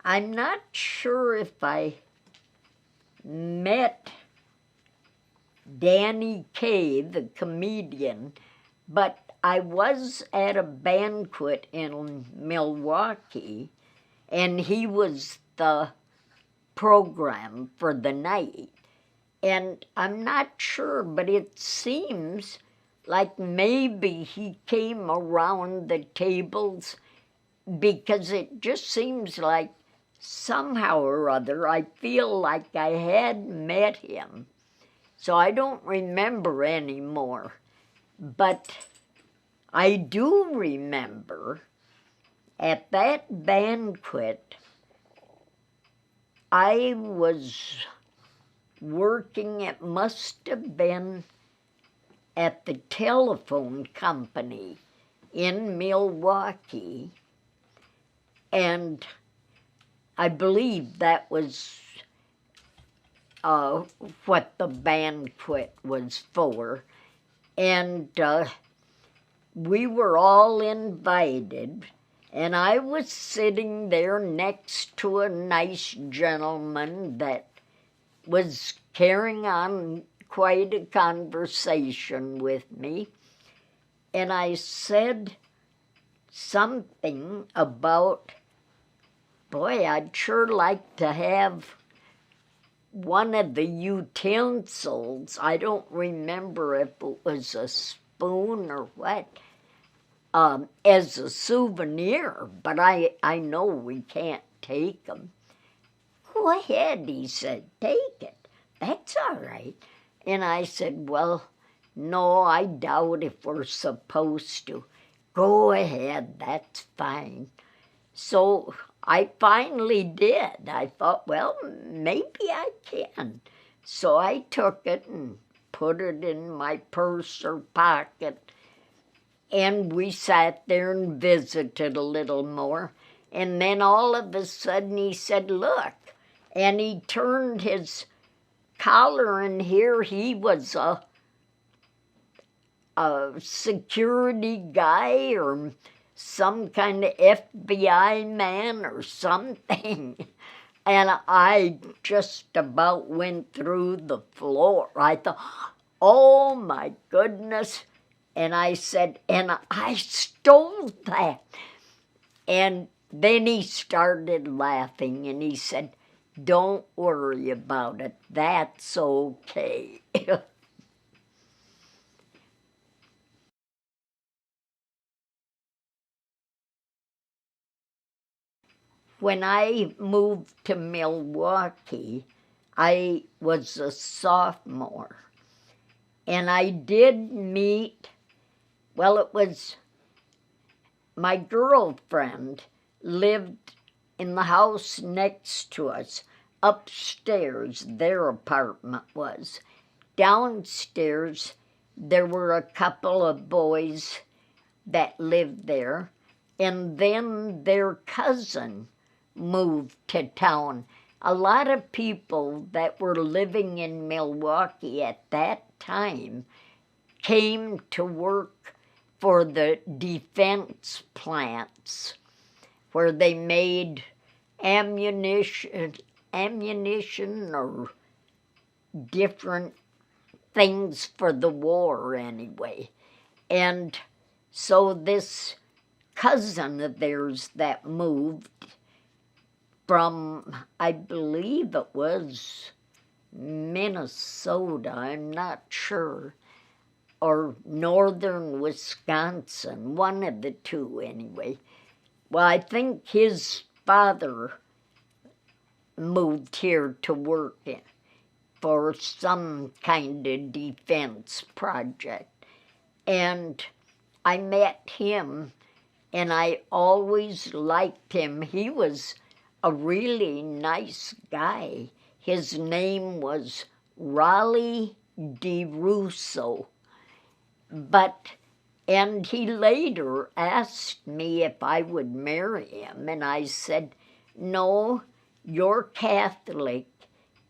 I'm not sure if I met Danny Kaye, the comedian, but I was at a banquet in Milwaukee, and he was the program for the night. And I'm not sure, but it seems like maybe he came around the tables, because it just seems like somehow or other I feel like I had met him. So I don't remember anymore. But I do remember at that banquet, I was working, it must have been at the telephone company in Milwaukee, and I believe that was what the banquet was for. And we were all invited, and I was sitting there next to a nice gentleman that was carrying on quite a conversation with me. And I said something about, boy, I'd sure like to have one of the utensils. I don't remember if it was a spoon or what, as a souvenir, but I know we can't take them. Go ahead, he said, take it. That's all right. And I said, well, no, I doubt if we're supposed to. Go ahead, that's fine. So I finally did. I thought, well, maybe I can. So I took it and put it in my purse or pocket, and we sat there and visited a little more. And then all of a sudden he said, look, and he turned his collar, and here he was a security guy or some kind of FBI man or something. And I just about went through the floor. I thought, oh my goodness. And I said, and I stole that. And then he started laughing, and he said, don't worry about it. That's okay. When I moved to Milwaukee, I was a sophomore, and I did meet, well, it was my girlfriend lived in the house next to us. Upstairs, their apartment was. Downstairs, there were a couple of boys that lived there, and then their cousin moved to town. A lot of people that were living in Milwaukee at that time came to work for the defense plants where they made ammunition or different things for the war anyway. And so this cousin of theirs that moved from, I believe it was Minnesota, I'm not sure, or northern Wisconsin, one of the two anyway. Well, I think his father moved here to work for some kind of defense project. And I met him, and I always liked him. He was a really nice guy. His name was Raleigh DeRusso. And he later asked me if I would marry him, and I said, no, you're Catholic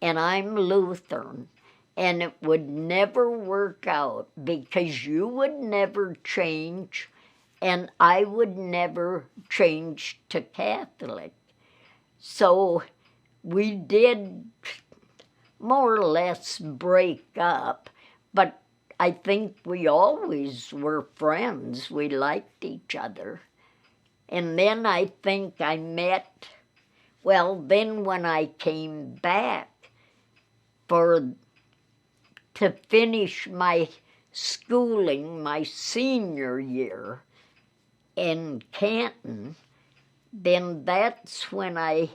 and I'm Lutheran, and it would never work out because you would never change and I would never change to Catholic. So we did more or less break up, but I think we always were friends. We liked each other. And then I think I met, well, then when I came back to finish my schooling, my senior year in Canton, then that's when I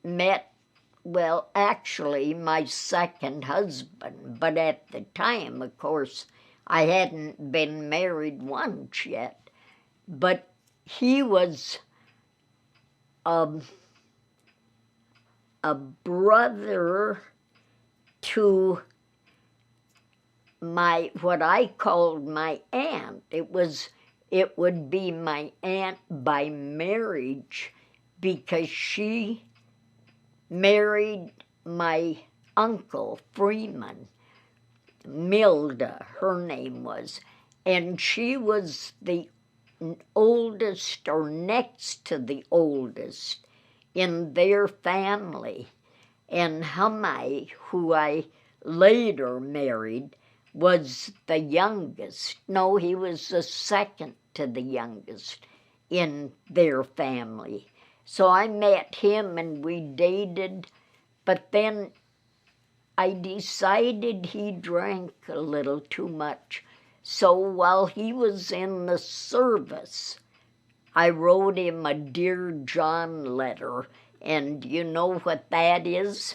met, well, actually my second husband. But at the time, of course, I hadn't been married once yet. But he was a brother to what I called my aunt. It would be my aunt by marriage, because she married my uncle, Freeman. Milda, her name was. And she was the oldest or next to the oldest in their family. And Hamai, who I later married, was the youngest. No, he was the second to the youngest in their family. So I met him and we dated, but then I decided he drank a little too much. So while he was in the service, I wrote him a Dear John letter. And you know what that is?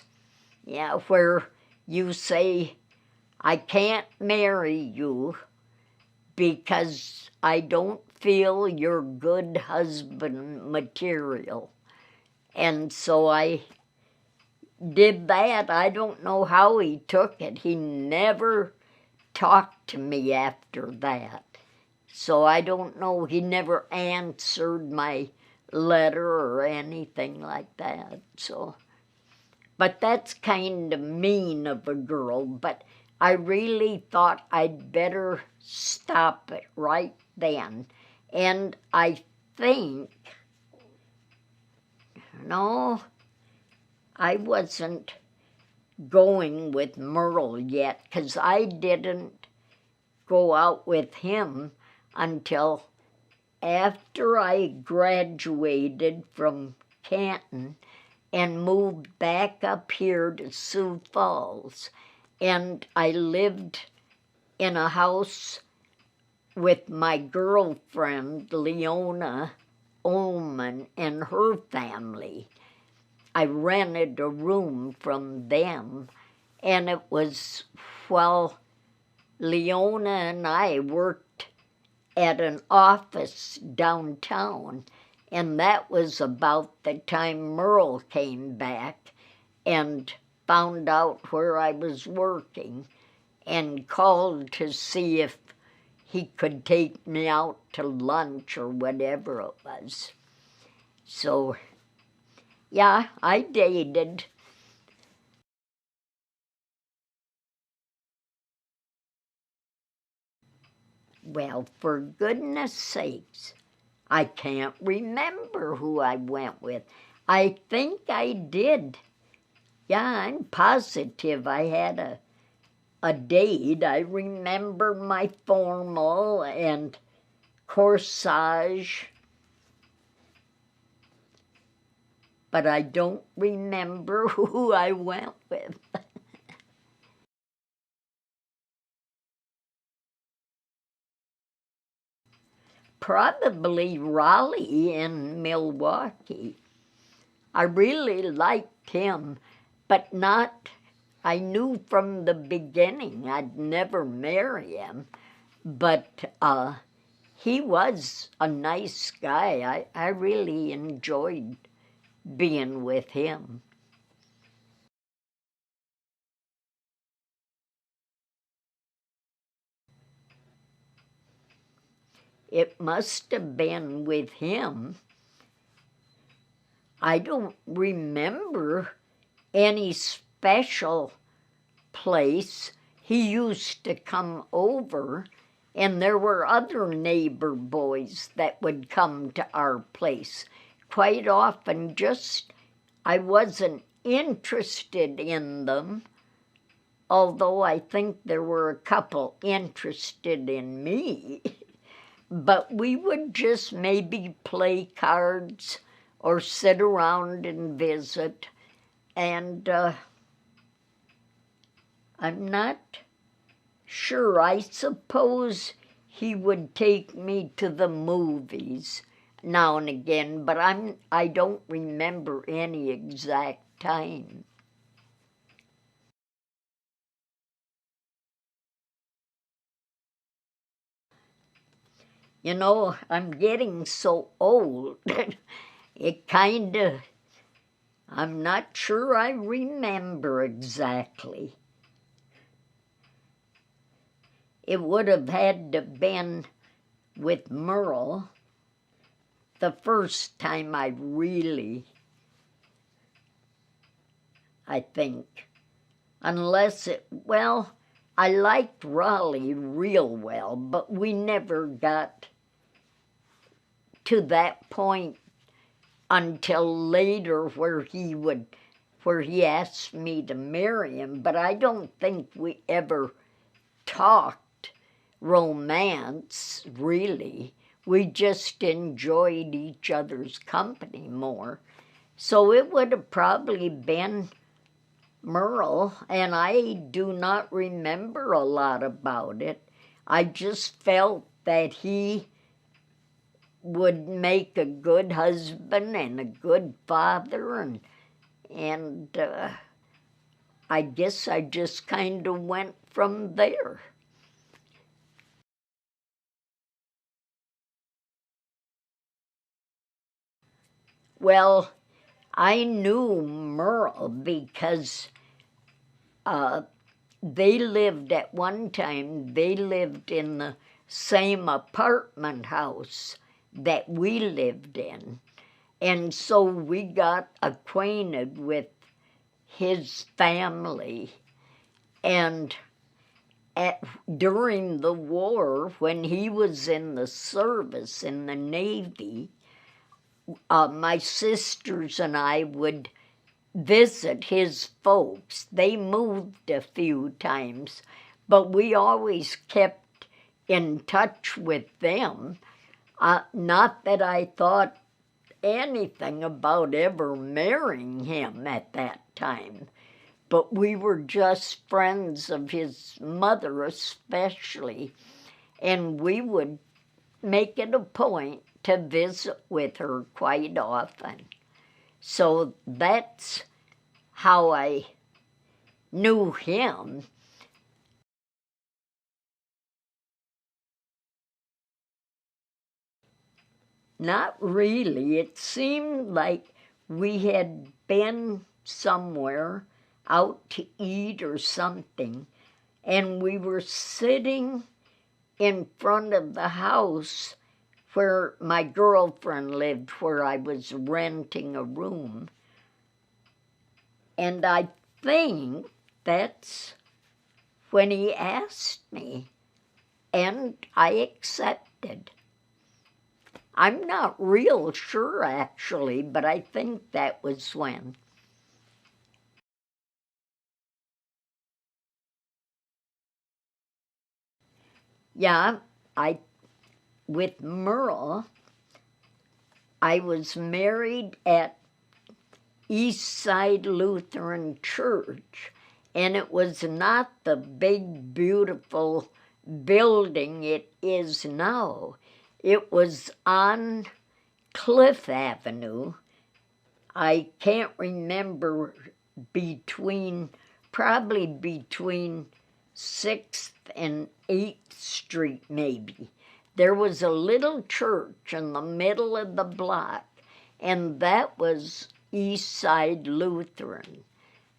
Yeah, where you say, I can't marry you because I don't feel you're good husband material. And so I did that. I don't know how he took it. He never talked to me after that. So I don't know. He never answered my letter or anything like that. So, but that's kind of mean of a girl. But I really thought I'd better stop it right then. And I think, no, I wasn't going with Merle yet, because I didn't go out with him until after I graduated from Canton and moved back up here to Sioux Falls. And I lived in a house with my girlfriend, Leona Ullman, and her family. I rented a room from them, and it was while Leona and I worked at an office downtown, and that was about the time Merle came back and found out where I was working and called to see if he could take me out to lunch or whatever it was. So, yeah, I dated. Well, for goodness sakes, I can't remember who I went with. I think I did. Yeah, I'm positive I had a date. I remember my formal and corsage, but I don't remember who I went with. Probably Raleigh in Milwaukee. I really liked him, but not, I knew from the beginning I'd never marry him, but he was a nice guy. I really enjoyed being with him. It must have been with him. I don't remember any special place. He used to come over, and there were other neighbor boys that would come to our place. quite often just, I wasn't interested in them, although I think there were a couple interested in me. But we would just maybe play cards or sit around and visit. And I'm not sure. I suppose he would take me to the movies now and again, but I don't remember any exact time. You know, I'm getting so old. It kind of, I'm not sure I remember exactly. It would have had to been with Merle the first time I really, I think, unless it, well, I liked Raleigh real well, but we never got to that point until later where he asked me to marry him, but I don't think we ever talked romance, really. We just enjoyed each other's company more. So it would have probably been Merle, and I do not remember a lot about it. I just felt that he would make a good husband and a good father, and I guess I just kind of went from there. Well, I knew Merle because they lived at one time, they lived in the same apartment house that we lived in. And so we got acquainted with his family. And during the war, when he was in the service, in the Navy, my sisters and I would visit his folks. They moved a few times, but we always kept in touch with them. Not that I thought anything about ever marrying him at that time, but we were just friends of his mother especially, and we would make it a point to visit with her quite often. So that's how I knew him. Not really. It seemed like we had been somewhere out to eat or something, and we were sitting in front of the house where my girlfriend lived, where I was renting a room. And I think that's when he asked me, and I accepted. I'm not real sure, actually, but I think that was when. Yeah, with Merle, I was married at East Side Lutheran Church, and it was not the big, beautiful building it is now. It was on Cliff Avenue. I can't remember, probably between 6th and 8th Street, maybe. There was a little church in the middle of the block, and that was East Side Lutheran.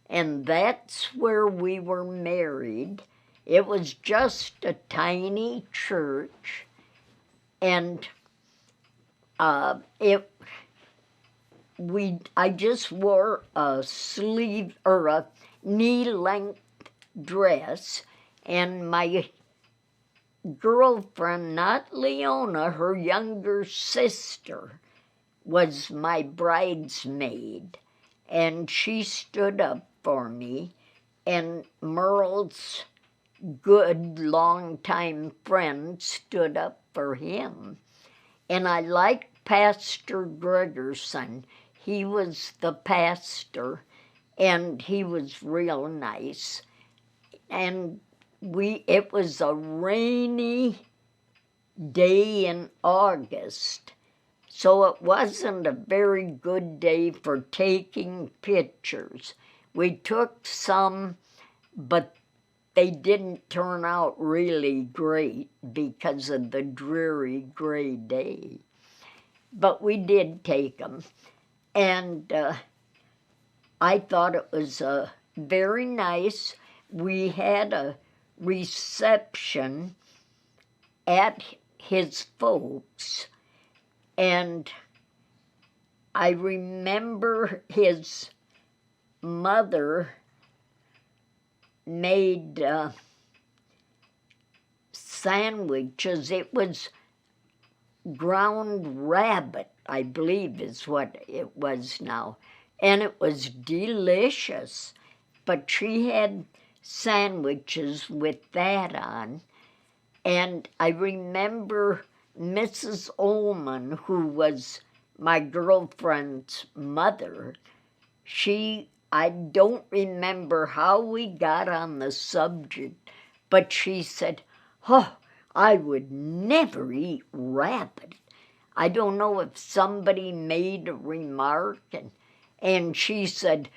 And that's where we were married. It was just a tiny church, and I just wore a sleeve or a knee-length dress, and my girlfriend, not Leona, her younger sister, was my bridesmaid, and she stood up for me, and Merle's good longtime friend stood up for him. And I liked Pastor Gregerson. He was the pastor, and he was real nice. And it was a rainy day in August, so it wasn't a very good day for taking pictures. We took some, but they didn't turn out really great because of the dreary gray day. But we did take them, and I thought it was very nice. We had a reception at his folks, and I remember his mother made sandwiches. It was ground rabbit, I believe is what it was now, and it was delicious. But she had sandwiches with that on, and I remember Mrs. Ullman, who was my girlfriend's mother, I don't remember how we got on the subject, but she said, "Oh, I would never eat rabbit." I don't know if somebody made a remark, and she said,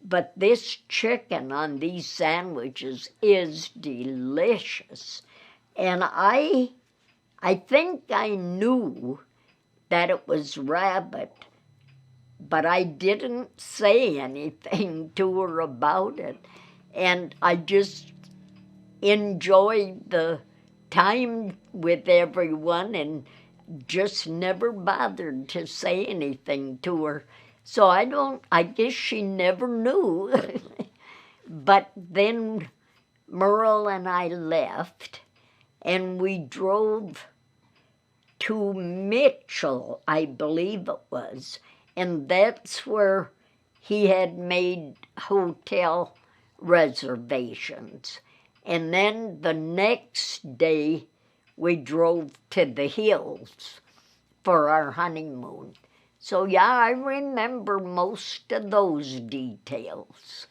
"But this chicken on these sandwiches is delicious." And I think I knew that it was rabbit, but I didn't say anything to her about it. And I just enjoyed the time with everyone and just never bothered to say anything to her. So I guess she never knew. But then Merle and I left, and we drove to Mitchell, I believe it was, and that's where he had made hotel reservations. And then the next day, we drove to the hills for our honeymoon. So yeah, I remember most of those details.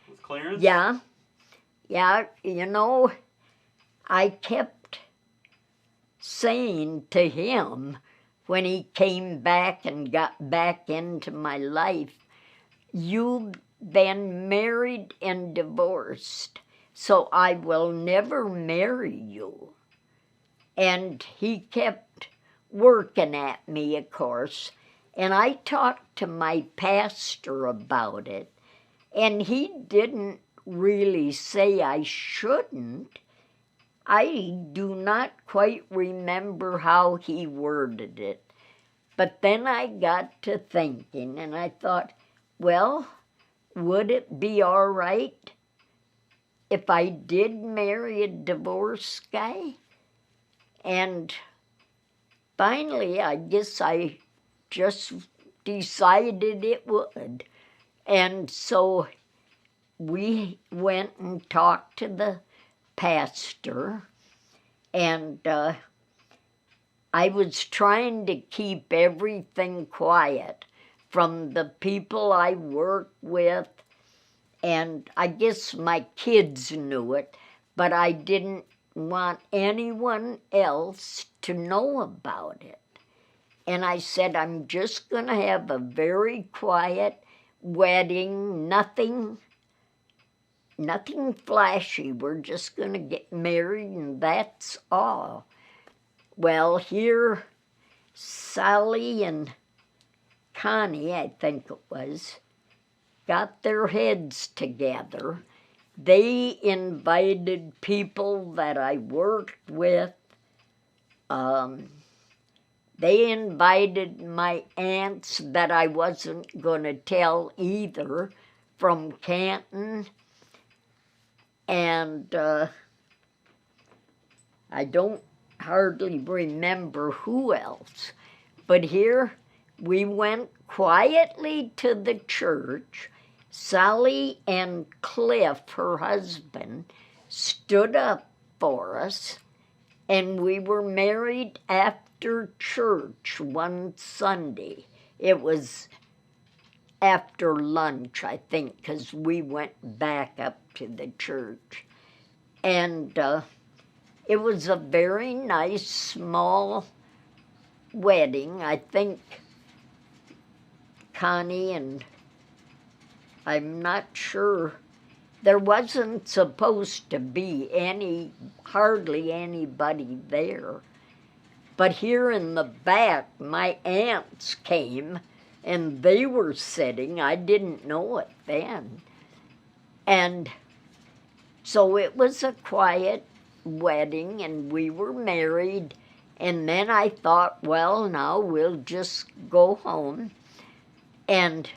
With Clarence? Yeah, you know, I kept saying to him when he came back and got back into my life, "You've been married and divorced, so I will never marry you." And he kept working at me, of course, and I talked to my pastor about it, and he didn't really say I shouldn't. I do not quite remember how he worded it. But then I got to thinking, and I thought, well, would it be all right if I did marry a divorced guy? And finally, I guess I just decided it would. And so we went and talked to the pastor, and I was trying to keep everything quiet from the people I work with, and I guess my kids knew it, but I didn't want anyone else to know about it. And I said, I'm just going to have a very quiet wedding, nothing flashy. We're just going to get married, and that's all. Well, here, Sally and Connie, I think it was, got their heads together. They invited people that I worked with. They invited my aunts that I wasn't going to tell either from Canton. And I don't hardly remember who else. But here we went quietly to the church. Sally and Cliff, her husband, stood up for us, and we were married after church one Sunday. It was after lunch, I think, because we went back up to the church. And it was a very nice, small wedding. I think Connie and I'm not sure. There wasn't supposed to be hardly anybody there. But here in the back, my aunts came, and they were sitting. I didn't know it then. And so it was a quiet wedding, and we were married. And then I thought, well, now we'll just go home. And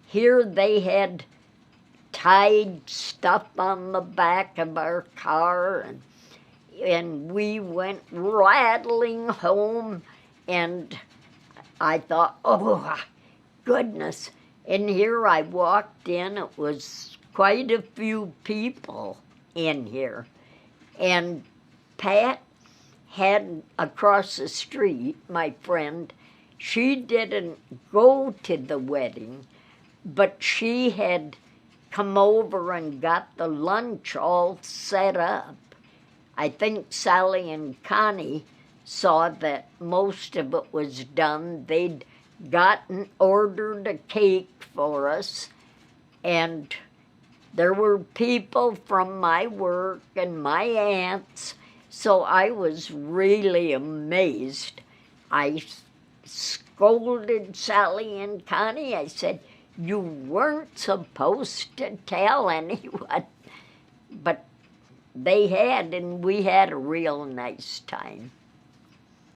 here they had tied stuff on the back of our car, and we went rattling home, and I thought, oh, goodness. And here I walked in. It was quite a few people in here. And Pat had across the street, my friend, she didn't go to the wedding, but she had come over and got the lunch all set up. I think Sally and Connie saw that most of it was done. They'd ordered a cake for us, and there were people from my work and my aunts, so I was really amazed. I scolded Sally and Connie. I said, you weren't supposed to tell anyone. But they had, and we had a real nice time.